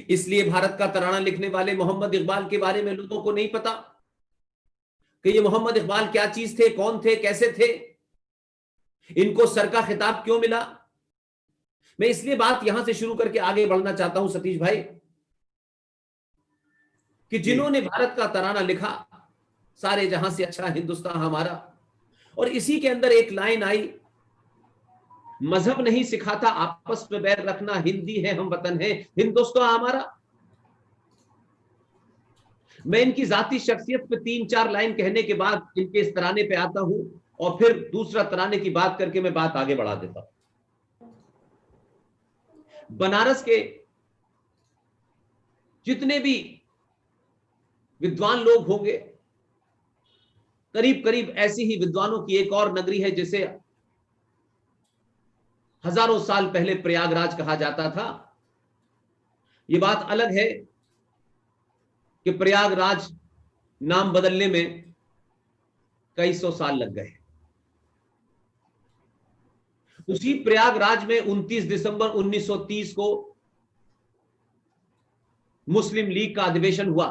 इसलिए भारत का तराना लिखने वाले मोहम्मद इकबाल के बारे में लोगों को नहीं पता कि ये मोहम्मद इकबाल क्या चीज थे, कौन थे, कैसे थे, इनको सर का खिताब क्यों मिला। मैं इसलिए बात यहां से शुरू करके आगे बढ़ना चाहता हूं सतीश भाई, कि जिन्होंने भारत का तराना लिखा, सारे जहां से अच्छा हिंदुस्तान हमारा, और इसी के अंदर एक लाइन आई, मजहब नहीं सिखाता आपस में बैर रखना, हिंदी है हम वतन है हिंदुस्तान हमारा। मैं इनकी जाती शख्सियत पे 3-4 लाइन कहने के बाद इनके इस तराने पे आता हूं, और फिर दूसरा तराने की बात करके मैं बात आगे बढ़ा देता हूं। बनारस के जितने भी विद्वान लोग होंगे, करीब करीब ऐसी ही विद्वानों की एक और नगरी है जिसे हजारों साल पहले प्रयागराज कहा जाता था। यह बात अलग है कि प्रयागराज नाम बदलने में कई सौ साल लग गए। उसी प्रयागराज में 29 दिसंबर 1930 को मुस्लिम लीग का अधिवेशन हुआ,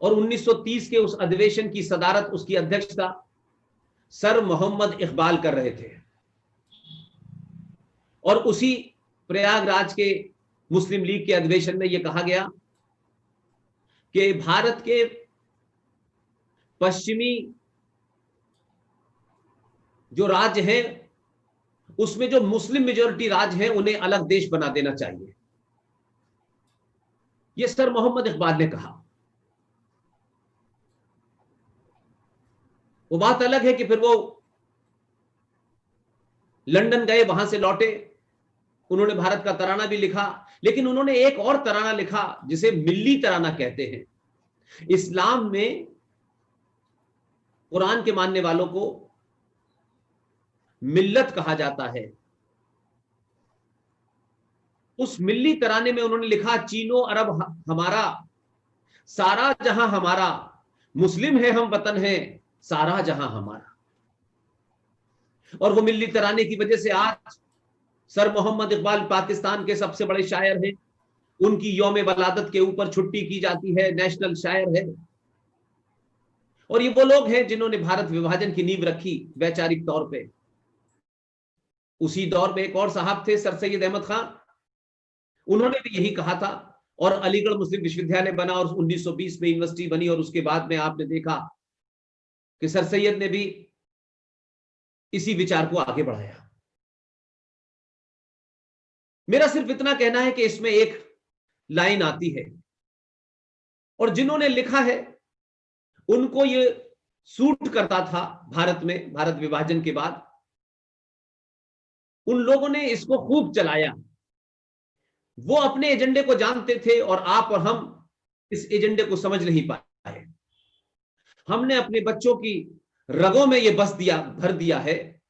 और 1930 के उस अधिवेशन की सदारत, उसकी अध्यक्षता सर मोहम्मद इकबाल कर रहे थे। और उसी प्रयागराज के मुस्लिम लीग के अधिवेशन में यह कहा गया कि भारत के पश्चिमी जो राज्य हैं उसमें जो मुस्लिम मेजॉरिटी राज्य हैं उन्हें अलग देश बना देना चाहिए, यह सर मोहम्मद इकबाल ने कहा। वो बात अलग है कि फिर वो लंदन गए, वहां से लौटे, उन्होंने भारत का तराना भी लिखा, लेकिन उन्होंने एक और तराना लिखा जिसे मिल्ली तराना कहते हैं। इस्लाम में कुरान के मानने वालों को मिल्लत कहा जाता है। उस मिल्ली तराने में उन्होंने लिखा, चीनो अरब हमारा, सारा जहां हमारा, मुस्लिम है हम वतन है सारा जहां हमारा। और वो मिल्ली तराने की वजह से आज सर मोहम्मद इकबाल पाकिस्तान के सबसे बड़े शायर हैं, उनकी यौम वलादत के ऊपर छुट्टी की जाती है, नेशनल शायर है। और ये वो लोग हैं जिन्होंने भारत विभाजन की नींव रखी वैचारिक तौर पे। उसी दौर में एक और साहब थे, सर सैयद अहमद खान, उन्होंने भी यही कहा था, और अलीगढ़ मुस्लिम विश्वविद्यालय बना और 1920 में यूनिवर्सिटी बनी, और उसके बाद में आपने देखा कि सर सैयद ने भी इसी विचार को आगे बढ़ाया। मेरा सिर्फ इतना कहना है कि इसमें एक लाइन आती है, और जिन्होंने लिखा है उनको ये सूट करता था भारत में, भारत विभाजन के बाद उन लोगों ने इसको खूब चलाया। वो अपने एजेंडे को जानते थे और आप और हम इस एजेंडे को समझ नहीं पाए। हमने अपने बच्चों की रगों में ये बस दिया, भर दिया है,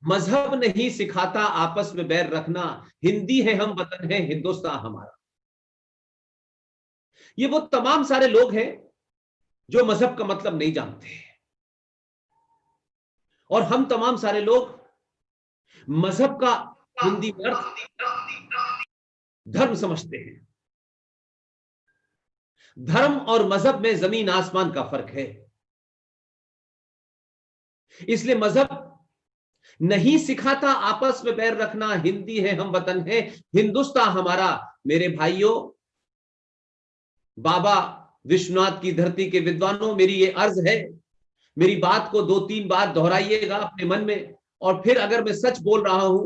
मजहब नहीं सिखाता आपस में बैर रखना, हिंदी है हम वतन है हिंदुस्तान हमारा। ये वो तमाम सारे लोग हैं जो मजहब का मतलब नहीं जानते, और हम तमाम सारे लोग मजहब का हिंदी में अर्थ धर्म समझते हैं। धर्म और मजहब में जमीन आसमान का फर्क है। इसलिए मजहब नहीं सिखाता आपस में बैर रखना, हिंदी है हम वतन है हिंदुस्तान हमारा। मेरे भाइयों, बाबा विश्वनाथ की धरती के विद्वानों, मेरी ये अर्ज है, मेरी बात को 2-3 बार दोहराइएगा अपने मन में, और फिर अगर मैं सच बोल रहा हूं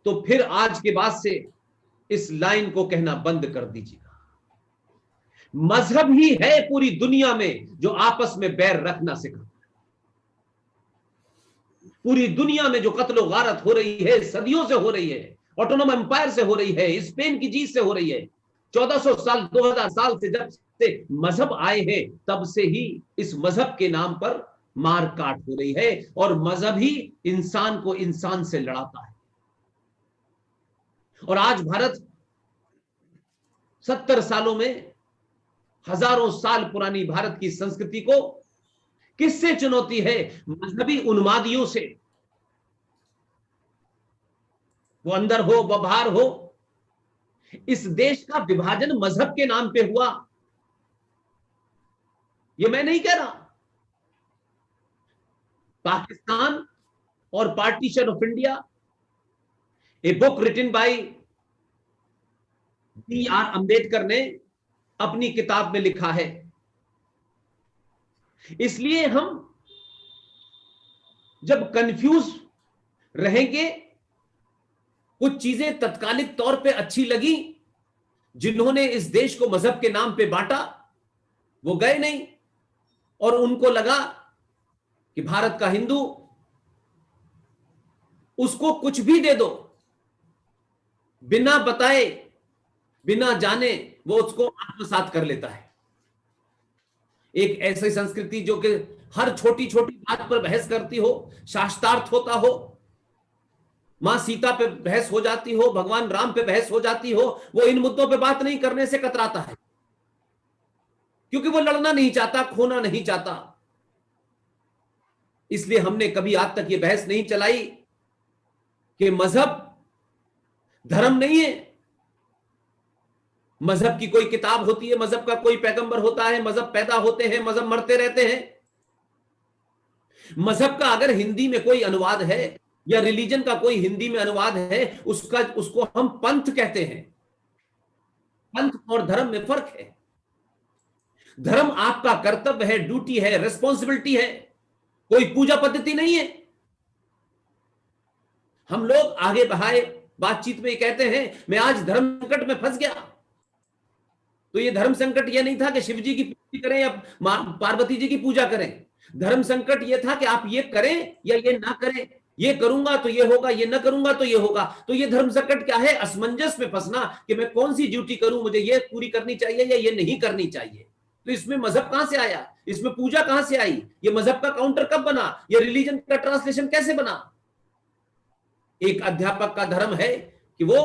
तो फिर आज के बाद से इस लाइन को कहना बंद कर दीजिएगा। मजहब ही है पूरी दुनिया में जो आपस में बैर रखना सिखाता है। पूरी दुनिया में जो कत्लो गारत हो रही है, सदियों से हो रही है, ऑटोनोम एम्पायर से हो रही है, स्पेन की जीत से हो रही है, 1400 साल 2000 साल से जब से मजहब आए हैं तब से ही इस मजहब के नाम पर मार काट हो रही है, और मजहब ही इंसान को इंसान से लड़ाता है। और आज भारत 70 सालों में, हजारों साल पुरानी भारत की संस्कृति को किससे चुनौती है? मजहबी उन्मादियों से। वो अंदर हो व बाहर हो। इस देश का विभाजन मजहब के नाम पे हुआ, ये मैं नहीं कह रहा। पाकिस्तान और partition of India, a book written by B.R. Ambedkar ने अपनी किताब में लिखा है। इसलिए हम जब कंफ्यूज रहेंगे, कुछ चीजें तत्कालिक तौर पे अच्छी लगी, जिन्होंने इस देश को मजहब के नाम पे बांटा वो गए नहीं, और उनको लगा कि भारत का हिंदू, उसको कुछ भी दे दो, बिना बताए बिना जाने वो उसको आत्मसात कर लेता है। एक ऐसी संस्कृति जो कि हर छोटी छोटी बात पर बहस करती हो, शास्त्रार्थ होता हो, मां सीता पे बहस हो जाती हो, भगवान राम पे बहस हो जाती हो, वो इन मुद्दों पे बात नहीं करने से कतराता है, क्योंकि वो लड़ना नहीं चाहता, खोना नहीं चाहता। इसलिए हमने कभी आज तक ये बहस नहीं चलाई कि मजहब धर्म नहीं है। मजहब की कोई किताब होती है, मजहब का कोई पैगंबर होता है, मजहब पैदा होते हैं, मजहब मरते रहते हैं। मजहब का अगर हिंदी में कोई अनुवाद है या रिलीजन का कोई हिंदी में अनुवाद है, उसको हम पंथ कहते हैं। पंथ और धर्म में फर्क है। धर्म आपका कर्तव्य है, ड्यूटी है, रिस्पॉन्सिबिलिटी है, कोई पूजा पद्धति नहीं है। हम लोग आगे बढ़ाए बातचीत में कहते हैं मैं आज धर्म संकट में फंस गया, तो ये धर्म संकट ये नहीं था कि शिव जी की पूजा करें या पार्वती जी की पूजा करें। धर्म संकट ये था कि आप ये करें या ये ना करें, ये करूंगा तो ये होगा, ये ना करूंगा तो ये होगा। तो ये धर्म संकट क्या है? असमंजस में फंसना कि मैं कौन सी ड्यूटी करूं, मुझे ये पूरी करनी चाहिए या ये नहीं करनी चाहिए। तो इसमें मजहब कहां से आया, इसमें पूजा कहां से आई, ये मजहब का काउंटर कब बना, ये रिलीजन का ट्रांसलेशन कैसे बना? एक अध्यापक का धर्म है कि वो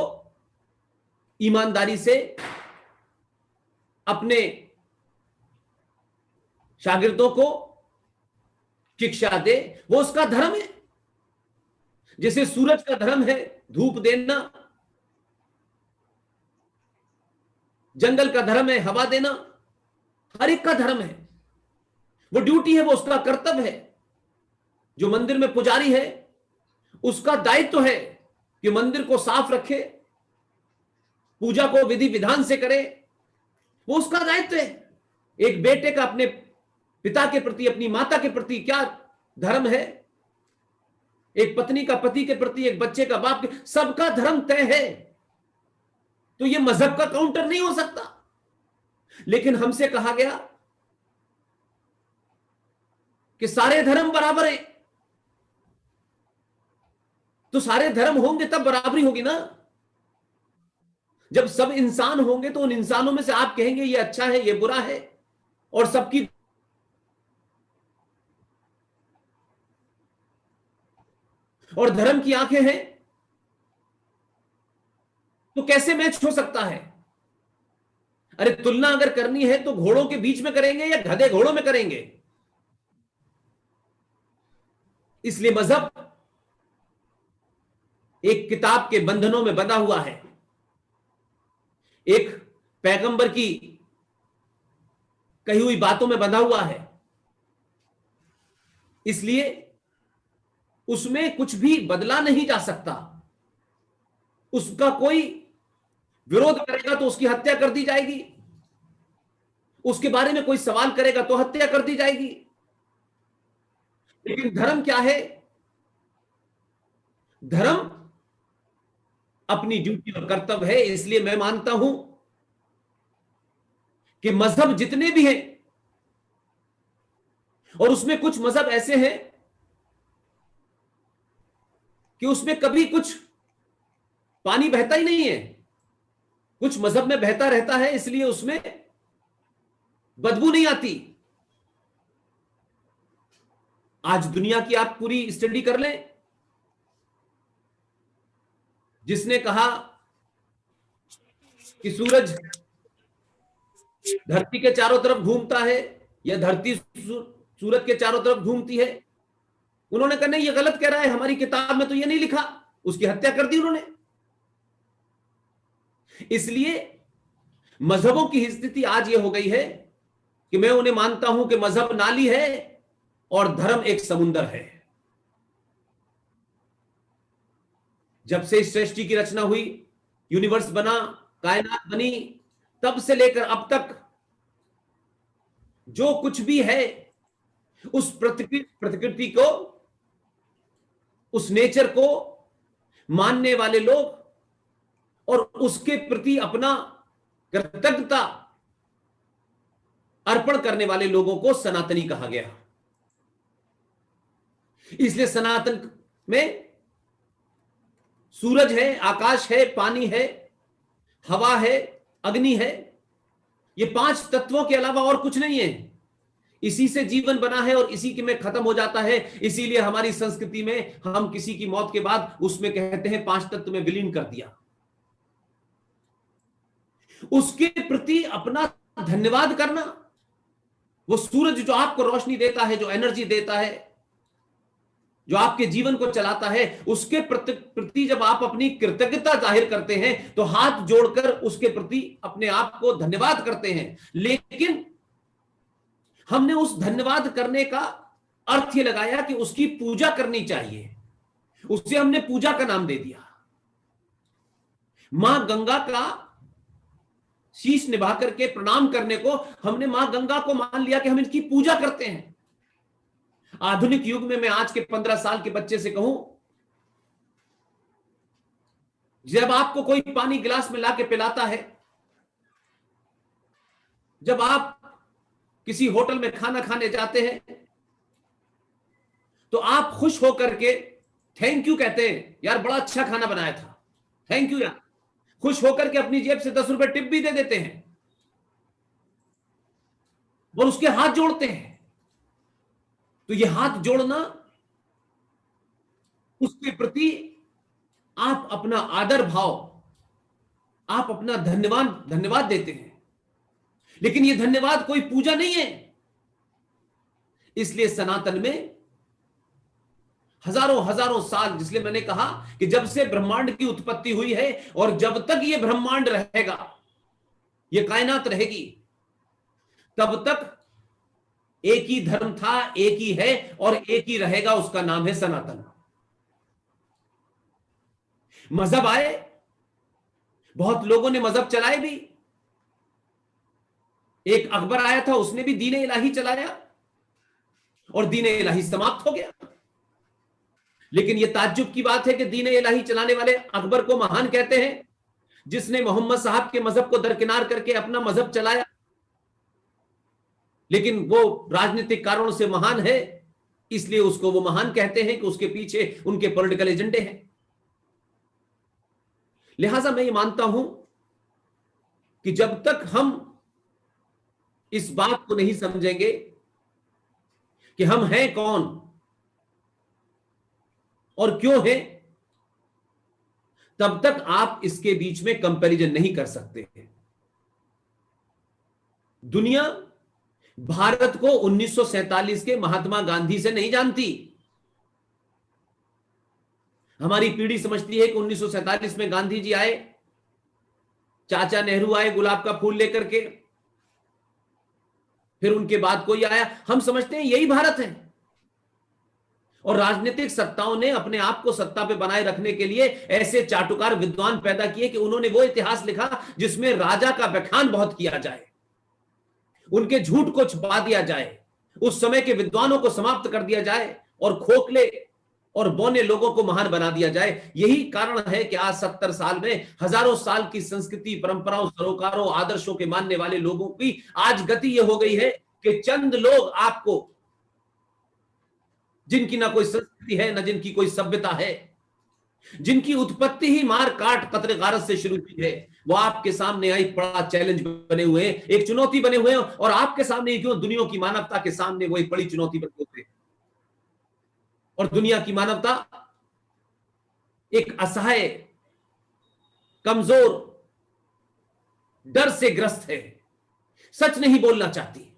ईमानदारी से अपने शागिर्दों को शिक्षा दे, वो उसका धर्म है। जैसे सूरज का धर्म है धूप देना, जंगल का धर्म है हवा देना, हर एक का धर्म है, वो ड्यूटी है, वो उसका कर्तव्य है। जो मंदिर में पुजारी है उसका दायित्व है कि मंदिर को साफ रखे, पूजा को विधि विधान से करे, वो उसका दायित्व है। एक बेटे का अपने पिता के प्रति, अपनी माता के प्रति क्या धर्म है, एक पत्नी का पति के प्रति, एक बच्चे का बाप के, सबका धर्म तय है। तो ये मजहब का काउंटर नहीं हो सकता। लेकिन हमसे कहा गया कि सारे धर्म बराबर हैं, तो सारे धर्म होंगे तब बराबरी होगी ना। जब सब इंसान होंगे तो उन इंसानों में से आप कहेंगे ये अच्छा है, ये बुरा है, और सबकी और धर्म की आंखें हैं, तो कैसे मैच हो सकता है? अरे तुलना अगर करनी है तो घोड़ों के बीच में करेंगे या गधे घोड़ों में करेंगे? इसलिए मजहब एक किताब के बंधनों में बंधा हुआ है, एक पैगंबर की कही हुई बातों में बंधा हुआ है। इसलिए उसमें कुछ भी बदला नहीं जा सकता। उसका कोई विरोध करेगा तो उसकी हत्या कर दी जाएगी, उसके बारे में कोई सवाल करेगा तो हत्या कर दी जाएगी। लेकिन धर्म क्या है? धर्म अपनी ड्यूटी और कर्तव्य है। इसलिए मैं मानता हूं कि मजहब जितने भी हैं, और उसमें कुछ मजहब ऐसे हैं कि उसमें कभी कुछ पानी बहता ही नहीं है, कुछ मजहब में बहता रहता है, इसलिए उसमें बदबू नहीं आती। आज दुनिया की आप पूरी स्टडी कर लें, जिसने कहा कि सूरज धरती के चारों तरफ घूमता है या धरती सूरज के चारों तरफ घूमती है, उन्होंने कहा नहीं ये गलत कह रहा है, हमारी किताब में तो ये नहीं लिखा, उसकी हत्या कर दी उन्होंने। इसलिए मजहबों की स्थिति आज यह हो गई है कि मैं उन्हें मानता हूं कि मजहब नाली है और धर्म एक समुंदर है। जब से इस सृष्टि की रचना हुई, यूनिवर्स बना, कायनात बनी, तब से लेकर अब तक जो कुछ भी है, उस प्रकृति को, उस नेचर को मानने वाले लोग और उसके प्रति अपना कृतज्ञता अर्पण करने वाले लोगों को सनातनी कहा गया। इसलिए सनातन में सूरज है, आकाश है, पानी है, हवा है, अग्नि है, ये 5 तत्वों के अलावा और कुछ नहीं है। इसी से जीवन बना है और इसी के में खत्म हो जाता है। इसीलिए हमारी संस्कृति में हम किसी की मौत के बाद उसमें कहते हैं 5 तत्व में विलीन कर दिया। उसके प्रति अपना धन्यवाद करना, वो सूरज जो आपको रोशनी देता है, जो एनर्जी देता है, जो आपके जीवन को चलाता है, उसके प्रति जब आप अपनी कृतज्ञता जाहिर करते हैं तो हाथ जोड़कर उसके प्रति अपने आप को धन्यवाद करते हैं। लेकिन हमने उस धन्यवाद करने का अर्थ यह लगाया कि उसकी पूजा करनी चाहिए, उससे हमने पूजा का नाम दे दिया। मां गंगा का शीश निभा करके प्रणाम करने को हमने मां गंगा को मान लिया कि हम इनकी पूजा करते हैं। आधुनिक युग में मैं आज के 15 साल के बच्चे से कहूं, जब आपको कोई पानी गिलास में लाके पिलाता है, जब आप किसी होटल में खाना खाने जाते हैं, तो आप खुश होकर के थैंक यू कहते हैं, यार बड़ा अच्छा खाना बनाया था, थैंक यू यार। खुश होकर के अपनी जेब से 10 रुपए टिप भी दे देते हैं और उसके हाथ जोड़ते हैं। तो ये हाथ जोड़ना, उसके प्रति आप अपना आदर भाव, आप अपना धन्यवाद देते हैं। लेकिन ये धन्यवाद कोई पूजा नहीं है। इसलिए सनातन में हजारों साल, जिसलिए मैंने कहा कि जब से ब्रह्मांड की उत्पत्ति हुई है और जब तक ये ब्रह्मांड रहेगा, ये कायनात रहेगी, तब तक एक ही धर्म था, एक ही है और एक ही रहेगा, उसका नाम है सनातन। मजहब आए, बहुत लोगों ने मजहब चलाए भी। एक अकबर आया था, उसने भी दीन इलाही चलाया और दीन इलाही समाप्त हो गया। लेकिन यह ताज्जुब की बात है कि दीन इलाही चलाने वाले अकबर को महान कहते हैं, जिसने मोहम्मद साहब के मजहब को दरकिनार करके अपना मजहब चलाया। लेकिन वो राजनीतिक कारणों से महान है, इसलिए उसको वो महान कहते हैं कि उसके पीछे उनके पॉलिटिकल एजेंडे हैं। लिहाजा मैं ये मानता हूं कि जब तक हम इस बात को नहीं समझेंगे कि हम हैं कौन और क्यों हैं, तब तक आप इसके बीच में कंपैरिजन नहीं कर सकते। दुनिया भारत को 1947 के महात्मा गांधी से नहीं जानती। हमारी पीढ़ी समझती है कि 1947 में गांधी जी आए, चाचा नेहरू आए गुलाब का फूल लेकर के, फिर उनके बाद कोई आया। हम समझते हैं यही भारत है। और राजनीतिक सत्ताओं ने अपने आप को सत्ता पे बनाए रखने के लिए ऐसे चाटुकार विद्वान पैदा किए कि उन्होंने वो इतिहास लिखा जिसमें राजा का व्याख्यान बहुत किया जाए, उनके झूठ को छुपा दिया जाए, उस समय के विद्वानों को समाप्त कर दिया जाए और खोखले और बौने लोगों को महान बना दिया जाए। यही कारण है कि आज 70 साल में हजारों साल की संस्कृति, परंपराओं, सरोकारों, आदर्शों के मानने वाले लोगों की आज गति यह हो गई है कि चंद लोग आपको, जिनकी ना कोई संस्कृति है, ना जिनकी कोई सभ्यता है, जिनकी उत्पत्ति ही मार काट कत्ल गारत से शुरू हुई है, वो आपके सामने एक बड़ा चैलेंज बने हुए हैं, एक चुनौती बने हुए हैं। और आपके सामने क्यों, दुनिया की मानवता के सामने वो एक बड़ी चुनौती बने हुए हैं। और दुनिया की मानवता एक असहाय, कमजोर, डर से ग्रस्त है, सच नहीं बोलना चाहती।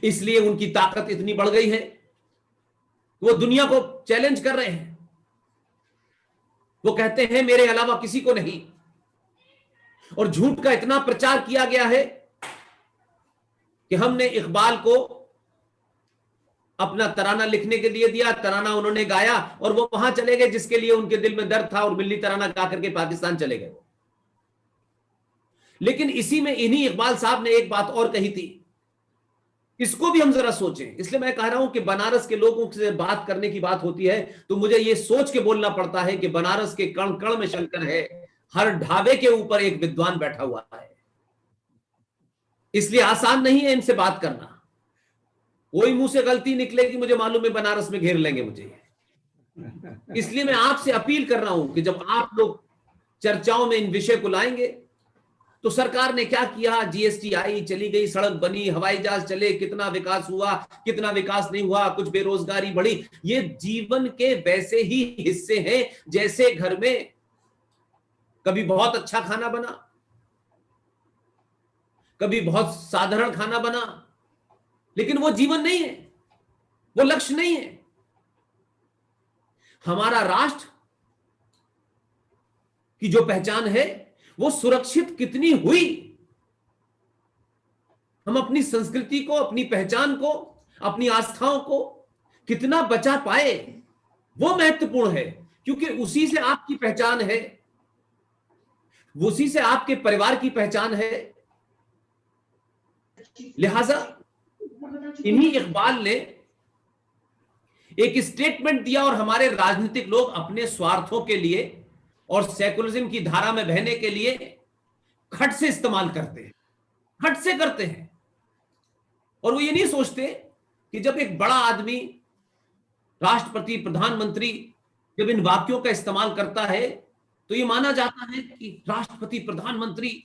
इसलिए उनकी ताकत इतनी बढ़ गई है, वो दुनिया को चैलेंज कर रहे हैं। वो कहते हैं मेरे अलावा किसी को नहीं। और झूठ का इतना प्रचार किया गया है कि हमने इकबाल को अपना तराना लिखने के लिए दिया, तराना उन्होंने गाया और वो वहां चले गए जिसके लिए उनके दिल में दर्द था, और मिल्ली तराना गा करके पाकिस्तान चले गए। लेकिन इसी में इन्हीं इकबाल साहब ने एक बात और कही थी, इसको भी हम जरा सोचें। इसलिए मैं कह रहा हूं कि बनारस के लोगों से बात करने की बात होती है तो मुझे यह सोच के बोलना पड़ता है कि बनारस के कण कण में शंकर है, हर ढाबे के ऊपर एक विद्वान बैठा हुआ है। इसलिए आसान नहीं है इनसे बात करना। कोई मुंह से गलती निकलेगी मुझे मालूम है बनारस में घेर लेंगे मुझे। इसलिए मैं आपसे अपील कर रहा हूं कि जब आप लोग चर्चाओं में इन विषय को लाएंगे तो सरकार ने क्या किया, जीएसटी आई, चली गई, सड़क बनी, हवाई जहाज चले, कितना विकास हुआ, कितना विकास नहीं हुआ, कुछ बेरोजगारी बढ़ी, ये जीवन के वैसे ही हिस्से हैं जैसे घर में कभी बहुत अच्छा खाना बना, कभी बहुत साधारण खाना बना, लेकिन वो जीवन नहीं है, वो लक्ष्य नहीं है। हमारा राष्ट्र की जो पहचान है वो सुरक्षित कितनी हुई, हम अपनी संस्कृति को, अपनी पहचान को, अपनी आस्थाओं को कितना बचा पाए, वो महत्वपूर्ण है, क्योंकि उसी से आपकी पहचान है, उसी से आपके परिवार की पहचान है। लिहाजा इन्हीं इकबाल ने एक स्टेटमेंट दिया और हमारे राजनीतिक लोग अपने स्वार्थों के लिए और सेकुलरिज्म की धारा में बहने के लिए खट से इस्तेमाल करते हैं, खट से करते हैं। और वो ये नहीं सोचते कि जब एक बड़ा आदमी, राष्ट्रपति, प्रधानमंत्री जब इन वाक्यों का इस्तेमाल करता है तो ये माना जाता है कि राष्ट्रपति, प्रधानमंत्री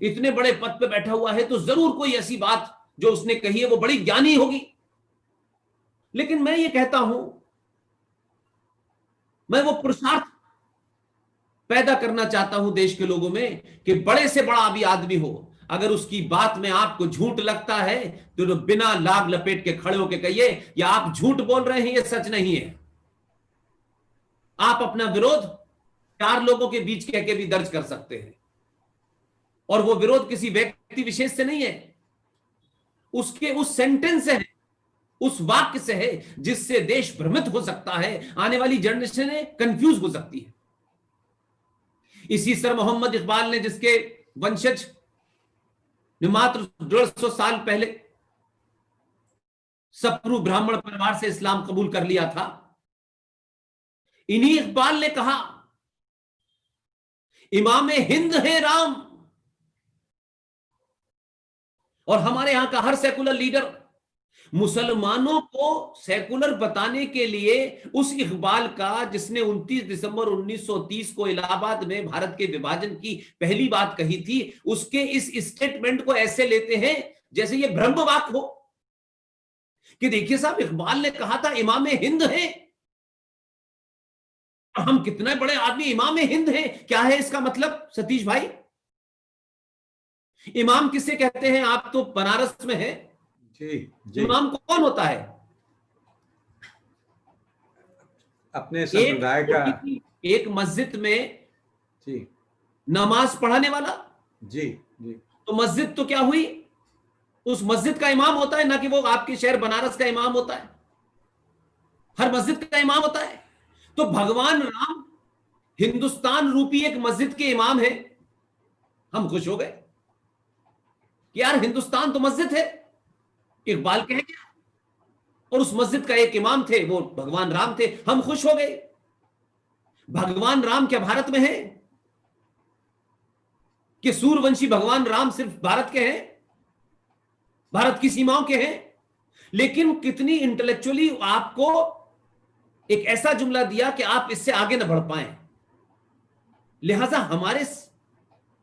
इतने बड़े पद पे बैठा हुआ है तो जरूर कोई ऐसी बात जो उसने कही है वो बड़ी ज्ञानी होगी। लेकिन मैं ये कहता हूं, मैं वो पुरुषार्थ पैदा करना चाहता हूं देश के लोगों में कि बड़े से बड़ा भी आदमी हो, अगर उसकी बात में आपको झूठ लगता है तो बिना लाग लपेट के खड़े होकर कहिए या आप झूठ बोल रहे हैं, ये सच नहीं है। आप अपना विरोध 4 लोगों के बीच कह के भी दर्ज कर सकते हैं, और वो विरोध किसी व्यक्ति विशेष से नहीं है, उसके उस सेंटेंस से है, उस वाक्य से है जिससे देश भ्रमित हो सकता है, आने वाली जनरेशन कंफ्यूज हो सकती है। इसी सर मोहम्मद इकबाल ने, जिसके वंशज ने मात्र 150 साल पहले सप्रू ब्राह्मण परिवार से इस्लाम कबूल कर लिया था, इन्हीं इकबाल ने कहा इमामे हिंद है राम। और हमारे यहां का हर सेकुलर लीडर मुसलमानों को सेकुलर बताने के लिए उस इकबाल का, जिसने 29 दिसंबर 1930 को इलाहाबाद में भारत के विभाजन की पहली बात कही थी, उसके इस स्टेटमेंट को ऐसे लेते हैं जैसे ये ब्रह्मवाक हो कि देखिए साहब, इकबाल ने कहा था इमामे हिंद है, हम कितने बड़े आदमी इमामे हिंद हैं। क्या है इसका मतलब सतीश भाई? इमाम किसे कहते हैं? आप तो बनारस में हैं जी। इमाम कौन होता है? अपने समुदाय का एक मस्जिद में जी नमाज पढ़ाने वाला। जी जी। तो मस्जिद तो क्या हुई? उस मस्जिद का इमाम होता है, ना कि वो आपके शहर बनारस का इमाम होता है। हर मस्जिद का इमाम होता है। तो भगवान राम हिंदुस्तान रूपी एक मस्जिद के इमाम है। हम खुश हो गए कि यार हिंदुस्तान तो मस्जिद है, इकबाल कह गया, और उस मस्जिद का एक इमाम थे, वो भगवान राम थे। हम खुश हो गए। भगवान राम क्या भारत में है? कि सूर्यवंशी भगवान राम सिर्फ भारत के हैं, भारत की सीमाओं के हैं? लेकिन कितनी इंटेलेक्चुअली आपको एक ऐसा जुमला दिया कि आप इससे आगे न बढ़ पाए। लिहाजा हमारे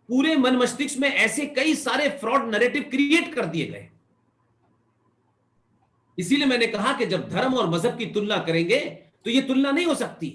पूरे मन मस्तिष्क में ऐसे कई सारे फ्रॉड नैरेटिव क्रिएट कर दिए गए। इसीलिए मैंने कहा कि जब धर्म और मजहब की तुलना करेंगे तो यह तुलना नहीं हो सकती।